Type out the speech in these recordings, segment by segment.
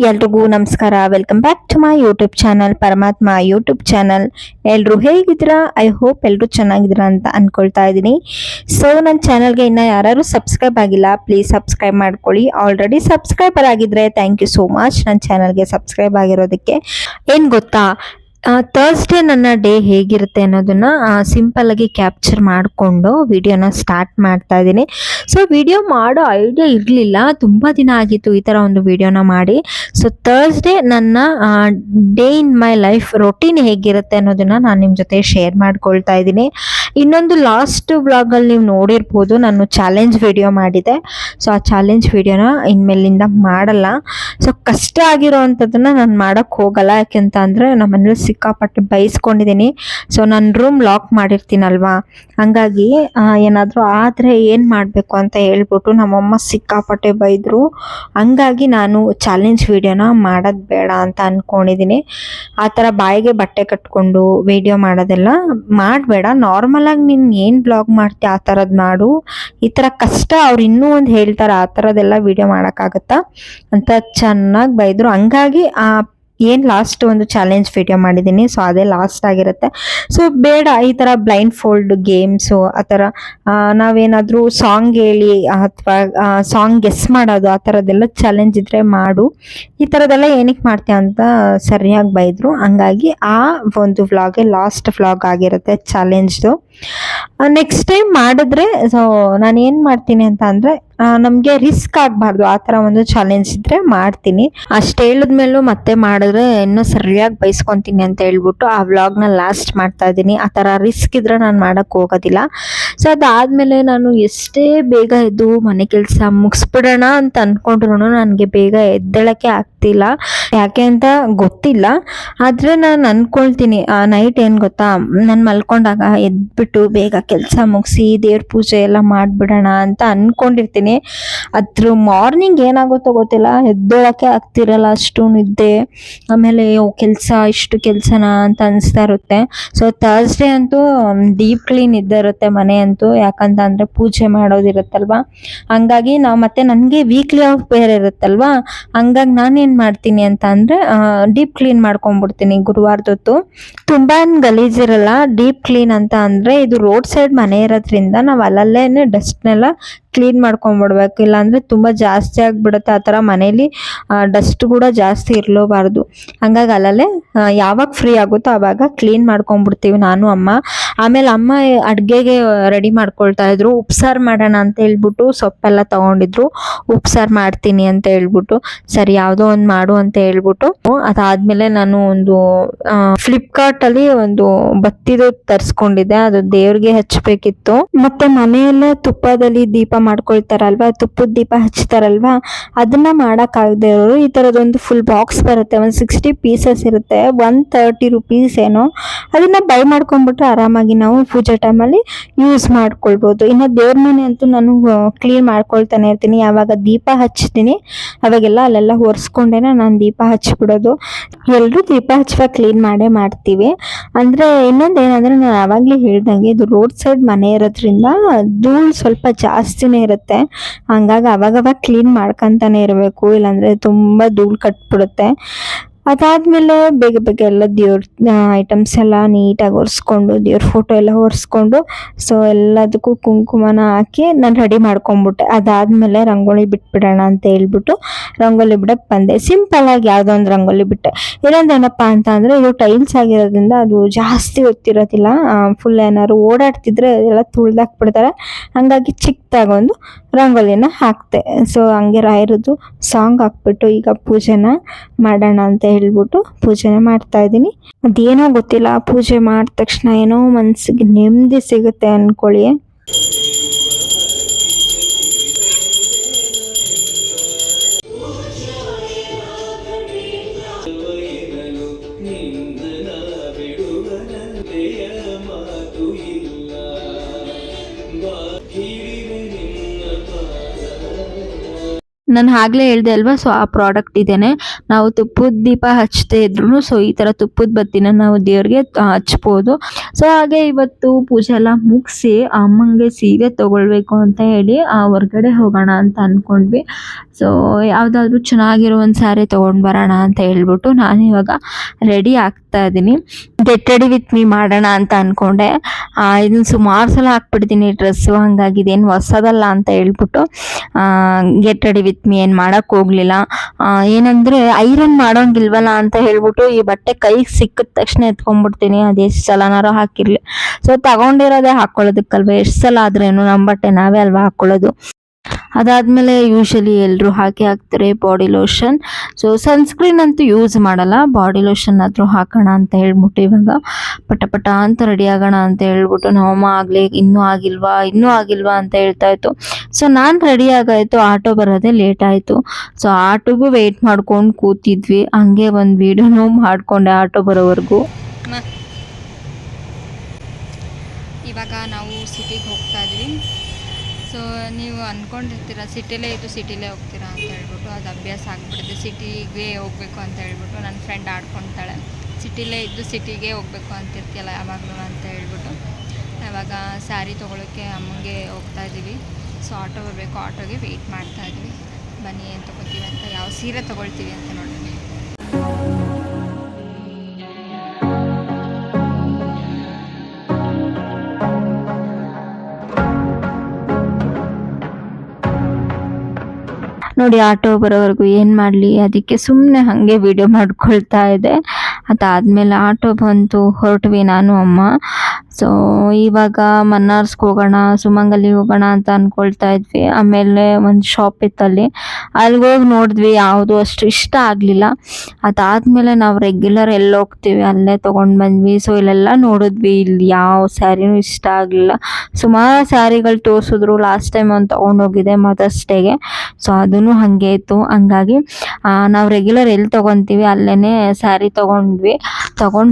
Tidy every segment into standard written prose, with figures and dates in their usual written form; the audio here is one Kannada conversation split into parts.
ಎಲ್ರಿಗೂ ನಮಸ್ಕಾರ. Welcome back to my YouTube channel Paramatma YouTube channel. ಎಲ್ಲರೂ ಹೇಗಿದ್ದೀರಾ? ಐ ಹೋಪ್ ಎಲ್ಲರೂ ಚೆನ್ನಾಗಿದ್ದೀರಾ ಅಂತ ಅನ್ಕೊಳ್ತಾ ಇದ್ದೀನಿ. ಸೊ ನನ್ನ ಚಾನಲ್ಗೆ ಇನ್ನು ಯಾರು ಸಬ್ಸ್ಕ್ರೈಬ್ ಆಗಿಲ್ಲ, ಪ್ಲೀಸ್ ಸಬ್ಸ್ಕ್ರೈಬ್ ಮಾಡ್ಕೊಳ್ಳಿ. ಆಲ್ರೆಡಿ ಸಬ್ಸ್ಕ್ರೈಬರ್ ಆಗಿದ್ರೆ ಥ್ಯಾಂಕ್ ಯು ಸೋ ಮಚ್ ನನ್ನ ಚಾನಲ್ಗೆ ಸಬ್ಸ್ಕ್ರೈಬ್ ಆಗಿರೋದಕ್ಕೆ. ಏನು ಗೊತ್ತಾ, ಥರ್ಸ್ಡೇ ನನ್ನ ಡೇ ಹೇಗಿರುತ್ತೆ ಅನ್ನೋದನ್ನ ಸಿಂಪಲ್ ಆಗಿ ಕ್ಯಾಪ್ಚರ್ ಮಾಡಿಕೊಂಡು ವಿಡಿಯೋನ ಸ್ಟಾರ್ಟ್ ಮಾಡ್ತಾ ಇದ್ದೀನಿ. ಸೊ ವಿಡಿಯೋ ಮಾಡೋ ಐಡಿಯಾ ಇರಲಿಲ್ಲ, ತುಂಬ ದಿನ ಆಗಿತ್ತು ಈ ಥರ ಒಂದು ವಿಡಿಯೋನ ಮಾಡಿ. ಸೊ ಥರ್ಸ್ಡೇ ನನ್ನ day in my life routine ಹೇಗಿರುತ್ತೆ ಅನ್ನೋದನ್ನ ನಾನು ನಿಮ್ಮ ಜೊತೆ ಶೇರ್ ಮಾಡ್ಕೊಳ್ತಾ ಇದ್ದೀನಿ. ಇನ್ನೊಂದು ಲಾಸ್ಟ್ ವ್ಲಾಗಲ್ಲಿ ನೀವು ನೋಡಿರ್ಬೋದು, ನಾನು ಚಾಲೆಂಜ್ ವಿಡಿಯೋ ಮಾಡಿದೆ. ಸೊ ಆ ಚಾಲೆಂಜ್ ವಿಡಿಯೋನ ಇನ್ಮೇಲಿಂದ ಮಾಡಲ್ಲ. ಸೊ ಕಷ್ಟ ಆಗಿರೋ ಅಂಥದ್ದನ್ನ ನಾನು ಮಾಡೋಕ್ಕೆ ಹೋಗಲ್ಲ. ಯಾಕೆಂತ ಅಂದರೆ ನಮ್ಮ ಮನೇಲಿ ಸಿಕ್ಕಾಪಟ್ಟೆ ಬೈಸ್ಕೊಂಡಿದ್ದೀನಿ. ಸೊ ನನ್ನ ರೂಮ್ ಲಾಕ್ ಮಾಡಿರ್ತೀನಲ್ವಾ, ಹಂಗಾಗಿ ಏನಾದರೂ ಆದರೆ ಏನು ಮಾಡಬೇಕು ಅಂತ ಹೇಳ್ಬಿಟ್ಟು ನಮ್ಮಮ್ಮ ಸಿಕ್ಕಾಪಟ್ಟೆ ಬೈದರು. ಹಂಗಾಗಿ ನಾನು ಚಾಲೆಂಜ್ ವಿಡಿಯೋನ ಮಾಡೋದು ಬೇಡ ಅಂತ ಅಂದ್ಕೊಂಡಿದ್ದೀನಿ. ಆ ಥರ ಬಾಯಿಗೆ ಬಟ್ಟೆ ಕಟ್ಕೊಂಡು ವಿಡಿಯೋ ಮಾಡೋದೆಲ್ಲ ಮಾಡಬೇಡ. ನಾರ್ಮಲಾಗಿ ನೀನು ಏನು ಬ್ಲಾಗ್ ಮಾಡ್ತೀಯ ಆ ಥರದ್ದು ಮಾಡು. ಈ ಥರ ಕಷ್ಟ ಅವ್ರು ಇನ್ನೂ ಒಂದು ಹೇಳ್ತಾರೆ, ಆ ಥರದ್ದೆಲ್ಲ ವಿಡಿಯೋ ಮಾಡೋಕ್ಕಾಗತ್ತಾ ಅಂತ ಚೆನ್ನಾಗಿ ಬೈದರು. ಹಂಗಾಗಿ ಏನು ಲಾಸ್ಟ್ ಒಂದು ಚಾಲೆಂಜ್ ವಿಡಿಯೋ ಮಾಡಿದ್ದೀನಿ. ಸೊ ಅದೇ ಲಾಸ್ಟ್ ಆಗಿರುತ್ತೆ. ಸೊ ಬೇಡ ಈ ಥರ ಬ್ಲೈಂಡ್ ಫೋಲ್ಡ್ ಗೇಮ್ಸು, ಆ ಥರ ನಾವೇನಾದರೂ ಸಾಂಗ್ ಹೇಳಿ ಅಥವಾ ಸಾಂಗ್ ಗೆಸ್ ಮಾಡೋದು, ಆ ಥರದ್ದೆಲ್ಲ ಚಾಲೆಂಜ್ ಇದ್ದರೆ ಮಾಡು. ಈ ಥರದ್ದೆಲ್ಲ ಏನಕ್ಕೆ ಮಾಡ್ತೀಯ ಅಂತ ಸರಿಯಾಗಿ ಬೈದರು. ಹಂಗಾಗಿ ಆ ಒಂದು ವ್ಲಾಗೇ ಲಾಸ್ಟ್ ವ್ಲಾಗ್ ಆಗಿರುತ್ತೆ ಚಾಲೆಂಜ್ದು. ನೆಕ್ಸ್ಟ್ ಟೈಮ್ ಮಾಡಿದ್ರೆ ಸೊ ನಾನು ಏನು ಮಾಡ್ತೀನಿ ಅಂತ ಅಂದರೆ, ನಮಗೆ ರಿಸ್ಕ್ ಆಗಬಾರ್ದು ಆ ಥರ ಒಂದು ಚಾಲೆಂಜ್ ಇದ್ದರೆ ಮಾಡ್ತೀನಿ. ಅಷ್ಟು ಹೇಳಿದ್ಮೇಲೂ ಮತ್ತೆ ಮಾಡಿದ್ರೆ ಇನ್ನೂ ಸರಿಯಾಗಿ ಬೈಸ್ಕೊತೀನಿ ಅಂತ ಹೇಳ್ಬಿಟ್ಟು ಆ ವ್ಲಾಗ್ನ ಲಾಸ್ಟ್ ಮಾಡ್ತಾ ಇದ್ದೀನಿ. ಆ ಥರ ರಿಸ್ಕ್ ಇದ್ರೆ ನಾನು ಮಾಡೋಕ್ಕೆ ಹೋಗೋದಿಲ್ಲ. ಸೊ ಅದಾದಮೇಲೆ ನಾನು ಎಷ್ಟೇ ಬೇಗ ಎದ್ದು ಮನೆ ಕೆಲಸ ಮುಗಿಸ್ಬಿಡೋಣ ಅಂತ ಅಂದ್ಕೊಂಡ್ರು ನನಗೆ ಬೇಗ ಎದ್ದೇಳಕ್ಕೆ ಆಗ್ತಿಲ್ಲ. ಯಾಕೆ ಅಂತ ಗೊತ್ತಿಲ್ಲ, ಆದರೆ ನಾನು ಅಂದ್ಕೊಳ್ತೀನಿ ನೈಟ್ ಏನು ಗೊತ್ತಾ, ನಾನು ಮಲ್ಕೊಂಡಾಗ ಎದ್ಬಿಟ್ಟು ಬೇಗ ಕೆಲಸ ಮುಗಿಸಿ ದೇವ್ರ ಪೂಜೆ ಎಲ್ಲ ಮಾಡಿಬಿಡೋಣ ಅಂತ ಅಂದ್ಕೊಂಡಿರ್ತೀನಿ. ಅದ್ರ ಮಾರ್ನಿಂಗ್ ಏನಾಗುತ್ತೋ ಗೊತ್ತಿಲ್ಲ, ಎದ್ದೇಳಕ್ಕೆ ಆಗ್ತಿರಲ್ಲ, ಅಷ್ಟು ನಿದ್ದೆ, ಆಮೇಲೆ ಕೆಲಸ ಇಷ್ಟು ಕೆಲಸನ ಅಂತ ಅನಿಸ್ತಾ ಇರುತ್ತೆ. ಸೊ ಥರ್ಸ್ಡೇ ಅಂತೂ ಡೀಪ್ ಕ್ಲೀನ್ ಇದ್ದೇ ಇರುತ್ತೆ ಮನೆ ಅಂತೂ. ಯಾಕಂತ ಅಂದರೆ ಪೂಜೆ ಮಾಡೋದಿರುತ್ತಲ್ವ, ಹಂಗಾಗಿ ನಾವು ಮತ್ತೆ ನನಗೆ ವೀಕ್ಲಿ ಆಫ್ ಬೇರೆ ಇರುತ್ತಲ್ವ, ಹಂಗಾಗಿ ನಾನೇನು ಮಾಡ್ತೀನಿ ಅಂತ ಅಂದರೆ ಡೀಪ್ ಕ್ಲೀನ್ ಮಾಡ್ಕೊಂಡ್ಬಿಡ್ತೀನಿ ಗುರುವಾರದೊತ್ತು. ತುಂಬ ಗಲೀಜಿರಲ್ಲ. ಡೀಪ್ ಕ್ಲೀನ್ ಅಂತ ಅಂದರೆ ಇದು ರೋಡ್ ಸೈಡ್ ಮನೆ ಇರೋದ್ರಿಂದ ನಾವು ಅಲ್ಲಲ್ಲೇ ಡಸ್ಟ್ನೆಲ್ಲ ಕ್ಲೀನ್ ಮಾಡ್ಕೊಂಡ್ಬಿಡ್ಬೇಕು. ಇಲ್ಲಾಂದರೆ ತುಂಬ ಜಾಸ್ತಿ ಆಗಿಬಿಡುತ್ತೆ. ಆ ಥರ ಮನೇಲಿ ಡಸ್ಟ್ ಕೂಡ ಜಾಸ್ತಿ ಇರಲೂಬಾರ್ದು. ಹಂಗಾಗಿ ಅಲ್ಲಲ್ಲೇ ಯಾವಾಗ ಫ್ರೀ ಆಗುತ್ತೋ ಆವಾಗ ಕ್ಲೀನ್ ಮಾಡ್ಕೊಂಡ್ಬಿಡ್ತೀವಿ ನಾನು ಅಮ್ಮ. ಆಮೇಲೆ ಅಮ್ಮ ಅಡುಗೆಗೆ ರೆಡಿ ಮಾಡ್ಕೊಳ್ತಾ ಇದ್ರು. ಉಪ್ಸಾರು ಮಾಡೋಣ ಅಂತ ಹೇಳ್ಬಿಟ್ಟು ಸೊಪ್ಪೆಲ್ಲ ತೊಗೊಂಡಿದ್ರು. ಉಪ್ಸಾರು ಮಾಡ್ತೀನಿ ಅಂತ ಹೇಳ್ಬಿಟ್ಟು, ಸರಿ ಯಾವುದೋ ಒಂದು ಮಾಡು ಅಂತ ಹೇಳ್ಬಿಟ್ಟು, ಅದಾದಮೇಲೆ ನಾನು ಒಂದು ಫ್ಲಿಪ್ಕಾರ್ಟಲ್ಲಿ ಒಂದು ಬತ್ತಿದು ತರಿಸ್ಕೊಂಡಿದ್ದೆ. ಅದು ದೇವ್ರಿಗೆ ಹಚ್ಚಬೇಕಿತ್ತು. ಮತ್ತು ಮನೆಯಲ್ಲೇ ತುಪ್ಪದಲ್ಲಿ ದೀಪ ಮಾಡ್ಕೊಳ್ತಾರಲ್ವ, ತುಪ್ಪದ ದೀಪ ಹಚ್ತಾರಲ್ವ, ಅದನ್ನ ಮಾಡೋಕ್ಕಾಗದೆ ಇರೋರು ಈ ಥರದೊಂದು ಫುಲ್ ಬಾಕ್ಸ್ ಬರುತ್ತೆ. ಒಂದು 60 ಪೀಸಸ್ ಇರುತ್ತೆ, 130 rupees ಏನೋ. ಅದನ್ನ ಬೈ ಮಾಡ್ಕೊಂಡ್ಬಿಟ್ರೆ ಆರಾಮಾಗಿ ನಾವು ಪೂಜೆ ಟೈಮಲ್ಲಿ ಯೂಸ್ ಮಾಡ್ಕೊಳ್ಬೋದು. ಇನ್ನು ದೇವ್ರ ಮನೆ ಅಂತೂ ನಾನು ಕ್ಲೀನ್ ಮಾಡ್ಕೊಳ್ತಾನೆ ಇರ್ತೀನಿ. ಯಾವಾಗ ದೀಪ ಹಚ್ತೀನಿ ಅವಾಗೆಲ್ಲ ಅಲ್ಲೆಲ್ಲ ಒರೆಸ್ಕೊಂಡೇನೆ ನಾನು ದೀಪ ಹಚ್ಬಿಡೋದು. ಎಲ್ಲರೂ ದೀಪ ಹಚ್ಚುವಾಗ ಕ್ಲೀನ್ ಮಾಡೇ ಮಾಡ್ತೀವಿ. ಅಂದರೆ ಇನ್ನೊಂದು ಏನಂದರೆ, ನಾನು ಆವಾಗಲೇ ಹೇಳ್ದಂಗೆ ಇದು ರೋಡ್ ಸೈಡ್ ಮನೆ ಇರೋದ್ರಿಂದ ಧೂಳು ಸ್ವಲ್ಪ ಜಾಸ್ತಿನೇ ಇರುತ್ತೆ. ಹಂಗಾಗಿ ಅವಾಗವಾಗ ಕ್ಲೀನ್ ಮಾಡ್ಕೊತಾನೆ ಇರಬೇಕು, ಇಲ್ಲಾಂದರೆ ತುಂಬ ಧೂಳು ಕಟ್ಬಿಡುತ್ತೆ. ಅದಾದಮೇಲೆ ಬೇಗ ಬೇಗ ಎಲ್ಲ ದೇವ್ರ ಐಟಮ್ಸ್ ಎಲ್ಲ ನೀಟಾಗಿ ಒರೆಸ್ಕೊಂಡು, ದೇವ್ರ ಫೋಟೋ ಎಲ್ಲ ಒರೆಸ್ಕೊಂಡು, ಸೊ ಎಲ್ಲದಕ್ಕೂ ಕುಂಕುಮನ ಹಾಕಿ ನಾನು ರೆಡಿ ಮಾಡ್ಕೊಂಬಿಟ್ಟೆ. ಅದಾದಮೇಲೆ ರಂಗೋಲಿ ಬಿಟ್ಬಿಡೋಣ ಅಂತ ಹೇಳ್ಬಿಟ್ಟು ರಂಗೋಲಿ ಬಿಡಕ್ಕೆ ಬಂದೆ. ಸಿಂಪಲ್ಲಾಗಿ ಯಾವುದೋ ಒಂದು ರಂಗೋಲಿ ಬಿಟ್ಟೆ. ಇನ್ನೊಂದೇನಪ್ಪ ಅಂತ ಅಂದರೆ, ಇದು ಟೈಲ್ಸ್ ಆಗಿರೋದ್ರಿಂದ ಅದು ಜಾಸ್ತಿ ಹೊತ್ತಿರೋದಿಲ್ಲ. ಫುಲ್ ಏನಾದ್ರು ಓಡಾಡ್ತಿದ್ರೆ ಅದೆಲ್ಲ ತುಳ್ದಾಕ್ಬಿಡ್ತಾರೆ. ಹಾಗಾಗಿ ಚಿಕ್ಕದಾಗೊಂದು ರಂಗೋಲಿನ ಹಾಕ್ತೆ. ಸೊ ಹಂಗೆ ರಾಯರದ್ದು ಸಾಂಗ್ ಹಾಕ್ಬಿಟ್ಟು ಈಗ ಪೂಜೆನ ಮಾಡೋಣ ಅಂತ ಹೇಳ್ಬಿಟ್ಟು ಪೂಜೆನ ಮಾಡ್ತಾ ಇದ್ದೀನಿ. ಅದೇನೋ ಗೊತ್ತಿಲ್ಲ, ಪೂಜೆ ಮಾಡಿದ ತಕ್ಷಣ ಏನೋ ಮನಸ್ಸಿಗೆ ನೆಮ್ಮದಿ ಸಿಗುತ್ತೆ ಅಂದ್ಕೊಳ್ಳಿ. ನಾನು ಆಗ್ಲೇ ಹೇಳ್ದೆ ಅಲ್ವಾ, ಸೊ ಆ ಪ್ರಾಡಕ್ಟ್ ಇದೇನೆ. ನಾವು ತುಪ್ಪದ ದೀಪ ಹಚ್ಚದೇ ಇದ್ರು ಸೊ ಈ ತರ ತುಪ್ಪದ ಬತ್ತಿನ ನಾವು ದೇವ್ರಿಗೆ ಹಚ್ಬೋದು. ಸೊ ಹಾಗೆ ಇವತ್ತು ಪೂಜೆ ಎಲ್ಲ ಮುಗಿಸಿ ಅಮ್ಮಂಗೆ ಸೀರೆ ತಗೊಳ್ಬೇಕು ಅಂತ ಹೇಳಿ ಹೊರ್ಗಡೆ ಹೋಗೋಣ ಅಂತ ಅನ್ಕೊಂಡ್ವಿ. ಸೊ ಯಾವ್ದಾದ್ರು ಚೆನ್ನಾಗಿರೋ ಒಂದು ಸ್ಯಾರಿ ತಗೊಂಡ್ ಬರೋಣ ಅಂತ ಹೇಳ್ಬಿಟ್ಟು ನಾನು ಇವಾಗ ರೆಡಿ ಆಗ್ತಾ ಇದ್ದೀನಿ. ಗೆಟ್ ರೆಡಿ ವಿತ್ ಮೀ ಮಾಡೋಣ ಅಂತ ಅನ್ಕೊಂಡೆ. ಇದನ್ನ ಸುಮಾರು ಸಲ ಹಾಕ್ಬಿಡ್ತೀನಿ ಡ್ರೆಸ್ಸು, ಹಂಗಾಗಿ ಇದೇನು ಹೊಸದಲ್ಲ ಅಂತ ಹೇಳ್ಬಿಟ್ಟು ಗೆಟ್ ರೆಡಿ ವಿತ್ ಮೀ ಏನು ಮಾಡಕ್ ಹೋಗ್ಲಿಲ್ಲ. ಏನಂದ್ರೆ ಐರನ್ ಮಾಡೋಂಗಿಲ್ವಲ್ಲ ಅಂತ ಹೇಳ್ಬಿಟ್ಟು ಈ ಬಟ್ಟೆ ಕೈಗೆ ಸಿಕ್ಕಿದ ತಕ್ಷಣ ಎತ್ಕೊಂಡ್ಬಿಡ್ತೀನಿ, ಅದೆಷ್ಟು ಸಲನಾರು ಹಾಕಿರ್ಲಿ. ಸೊ ತಗೊಂಡಿರೋದೇ ಹಾಕೊಳ್ಳೋದಕ್ಕಲ್ವ, ಎಷ್ಟು ಸಲ ಆದ್ರೇನು ನಮ್ಮ ಬಟ್ಟೆ ನಾವೇ ಅಲ್ವಾ ಹಾಕೊಳ್ಳೋದು. ಅದಾದ್ಮೇಲೆ ಯೂಶಲಿ ಎಲ್ಲರೂ ಹಾಕ್ತಾರೆ ಬಾಡಿ ಲೋಷನ್. ಸೊ ಸನ್ಸ್ಕ್ರೀನ್ ಅಂತೂ ಯೂಸ್ ಮಾಡಲ್ಲ, ಬಾಡಿ ಲೋಷನ್ ಆದ್ರೂ ಹಾಕೋಣ ಅಂತ ಹೇಳ್ಬಿಟ್ಟು ಇವಾಗ ಪಟ ಅಂತ ರೆಡಿ ಆಗೋಣ ಅಂತ ಹೇಳ್ಬಿಟ್ಟು ನಮ್ಮಮ್ಮ ಆಗ್ಲೇ ಇನ್ನೂ ಆಗಿಲ್ವಾ ಅಂತ ಹೇಳ್ತಾ ಇತ್ತು. ಸೊ ನಾನು ರೆಡಿ ಆಗಾಯ್ತು, ಆಟೋ ಬರೋದೇ ಲೇಟ್ ಆಯಿತು. ಸೊ ಆಟೋಗೂ ವೆಯ್ಟ್ ಮಾಡ್ಕೊಂಡು ಕೂತಿದ್ವಿ, ಹಂಗೆ ಒಂದು ವಿಡಿಯೋನೂ ಮಾಡ್ಕೊಂಡೆ ಆಟೋ ಬರೋವರೆಗೂ. ಇವಾಗ ನಾವು ಸಿಟಿಗೆ ಹೋಗ್ತಾ ಇದ್ವಿ. ಸೊ ನೀವು ಅಂದ್ಕೊಂಡಿರ್ತೀರ ಸಿಟಿಲೇ ಹೋಗ್ತೀರಾ ಅಂತ ಹೇಳ್ಬಿಟ್ಟು, ಅದು ಅಭ್ಯಾಸ ಆಗಿಬಿಟ್ಟಿದೆ ಸಿಟಿಗೆ ಹೋಗಬೇಕು ಅಂತ ಹೇಳ್ಬಿಟ್ಟು. ನನ್ನ ಫ್ರೆಂಡ್ ಆಡ್ಕೊತಾಳೆ, ಸಿಟಿಗೆ ಹೋಗಬೇಕು ಅಂತಿರ್ತೀಯಲ್ಲ ಯಾವಾಗಲೂ ಅಂತ ಹೇಳ್ಬಿಟ್ಟು. ಇವಾಗ ಸ್ಯಾರಿ ತೊಗೊಳಕ್ಕೆ ಅಮ್ಮಂಗೆ ಹೋಗ್ತಾ ಇದ್ದೀವಿ. ಸೊ ಆಟೋ ಬರಬೇಕು, ಆಟೋಗೆ ವೆಯ್ಟ್ ಮಾಡ್ತಾ ಇದ್ವಿ. ಬನ್ನಿ ಏನು ತೊಗೊತೀವಿ ಅಂತ, ಯಾವ ಸೀರೆ ತೊಗೊಳ್ತೀವಿ ಅಂತ ನೋಡ್ತೀನಿ. ನೋಡಿ ಆಟೋ ಬರೋವರೆಗೂ ಏನು ಮಾಡಲಿ, ಅದಕ್ಕೆ ಸುಮ್ಮನೆ ಹಾಗೆ ವಿಡಿಯೋ ಮಾಡ್ಕೊಳ್ತಾ ಇದೆ. ಅದಾದಮೇಲೆ ಆಟೋ ಬಂತು, ಹೊರಟ್ವಿ ನಾನು ಅಮ್ಮ. ಸೊ ಇವಾಗ ಮನ್ನಾರ್ಸ್ಗೆ ಹೋಗೋಣ, ಸುಮಂಗಲಿಗೆ ಹೋಗೋಣ ಅಂತ ಅಂದ್ಕೊಳ್ತಾ ಇದ್ವಿ. ಆಮೇಲೆ ಒಂದು ಶಾಪ್ ಇತ್ತಲ್ಲಿ, ಅಲ್ಲಿಗೋಗಿ ನೋಡಿದ್ವಿ, ಯಾವುದು ಅಷ್ಟು ಇಷ್ಟ ಆಗಲಿಲ್ಲ. ಅದಾದಮೇಲೆ ನಾವು ರೆಗ್ಯುಲರ್ ಎಲ್ಲಿ ಹೋಗ್ತೀವಿ ಅಲ್ಲೇ ತೊಗೊಂಡು ಬಂದ್ವಿ. ಸೊ ಇಲ್ಲೆಲ್ಲ ನೋಡಿದ್ವಿ, ಇಲ್ಲಿ ಯಾವ ಸ್ಯಾರಿನೂ ಇಷ್ಟ ಆಗಲಿಲ್ಲ. ಸುಮಾರು ಸ್ಯಾರಿಗಳು ತೋರಿಸಿದ್ರು. ಲಾಸ್ಟ್ ಟೈಮ್ ಒಂದು ತೊಗೊಂಡೋಗಿದ್ದೆ ಮದರ್ಸ್ ಡೇಗೆ, ಸೊ ಅದೂ ಹಾಗೆ ಇತ್ತು. ಹಂಗಾಗಿ ನಾವು ರೆಗ್ಯುಲರ್ ಎಲ್ಲಿ ತೊಗೊತೀವಿ ಅಲ್ಲೇ ಸ್ಯಾರಿ ತೊಗೊಂಡು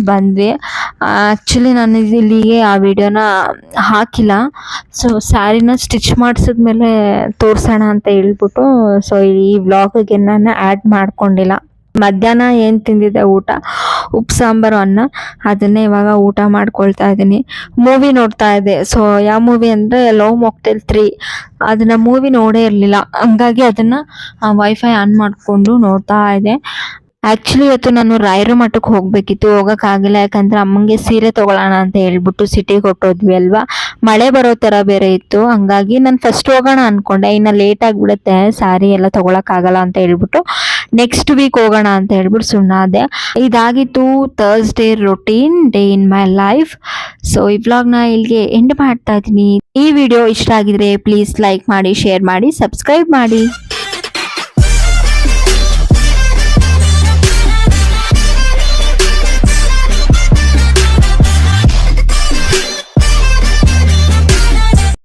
ಬಂದ್ವಿ. ಆ್ಯಕ್ಚುಲಿ ನಾನು ಇಲ್ಲಿಗೆ ಆ ವಿಡಿಯೋನ ಹಾಕಿಲ್ಲ. ಸೊ ಸ್ಯಾರಿನ ಸ್ಟಿಚ್ ಮಾಡಿಸಿದ್ಮೇಲೆ ತೋರಿಸೋಣ ಅಂತ ಹೇಳ್ಬಿಟ್ಟು ಸೊ ಈ ವ್ಲಾಗಿಗೆ ನಾನು ಆ್ಯಡ್ ಮಾಡ್ಕೊಂಡಿಲ್ಲ. ಮಧ್ಯಾಹ್ನ ಏನು ತಿಂದಿದ್ದೆ ಊಟ, ಉಪ್ಪು ಸಾಂಬಾರು ಅನ್ನ, ಅದನ್ನೇ ಇವಾಗ ಊಟ ಮಾಡ್ಕೊಳ್ತಾ ಇದ್ದೀನಿ. ಮೂವಿ ನೋಡ್ತಾ ಇದ್ದೆ. ಸೊ ಯಾವ ಮೂವಿ ಅಂದರೆ ಲವ್ ಮಾಕ್ಟೇಲ್ 3. ಅದನ್ನು ಮೂವಿ ನೋಡೇ ಇರಲಿಲ್ಲ, ಹಂಗಾಗಿ ಅದನ್ನು ವೈಫೈ ಆನ್ ಮಾಡಿಕೊಂಡು ನೋಡ್ತಾ ಇದ್ದೆ. ಆ್ಯಕ್ಚುಲಿ ಇವತ್ತು ನಾನು ರಾಯರ ಮಠಕ್ಕೆ ಹೋಗಬೇಕಿತ್ತು, ಹೋಗೋಕ್ಕಾಗಿಲ್ಲ. ಯಾಕಂದರೆ ಅಮ್ಮಂಗೆ ಸೀರೆ ತೊಗೊಳ್ಳೋಣ ಅಂತ ಹೇಳ್ಬಿಟ್ಟು ಸಿಟಿಗೆ ಹೊಟ್ಟೋದ್ವಿ ಅಲ್ವಾ. ಮಳೆ ಬರೋ ಥರ ಬೇರೆ ಇತ್ತು, ಹಂಗಾಗಿ ನಾನು ಫಸ್ಟ್ ಹೋಗೋಣ ಅಂದ್ಕೊಂಡೆ. ಇನ್ನು ಲೇಟ್ ಆಗಿಬಿಡುತ್ತೆ ಸ್ಯಾರಿ ಎಲ್ಲ ತೊಗೊಳಕ್ಕಾಗಲ್ಲ ಅಂತ ಹೇಳ್ಬಿಟ್ಟು ನೆಕ್ಸ್ಟ್ ವೀಕ್ ಹೋಗೋಣ ಅಂತ ಹೇಳ್ಬಿಟ್ಟು ಸುಮ್ಮನಾದೆ. ಇದಾಗಿತ್ತು Thursday routine day in my life. So ಈ ವ್ಲಾಗ್ನ ಇಲ್ಲಿಗೆ ಎಂಡ್ ಮಾಡ್ತಾ ಇದ್ದೀನಿ. ಈ ವಿಡಿಯೋ ಇಷ್ಟ ಆಗಿದ್ರೆ ಪ್ಲೀಸ್ ಲೈಕ್ ಮಾಡಿ, ಶೇರ್ ಮಾಡಿ, ಸಬ್ಸ್ಕ್ರೈಬ್ ಮಾಡಿ.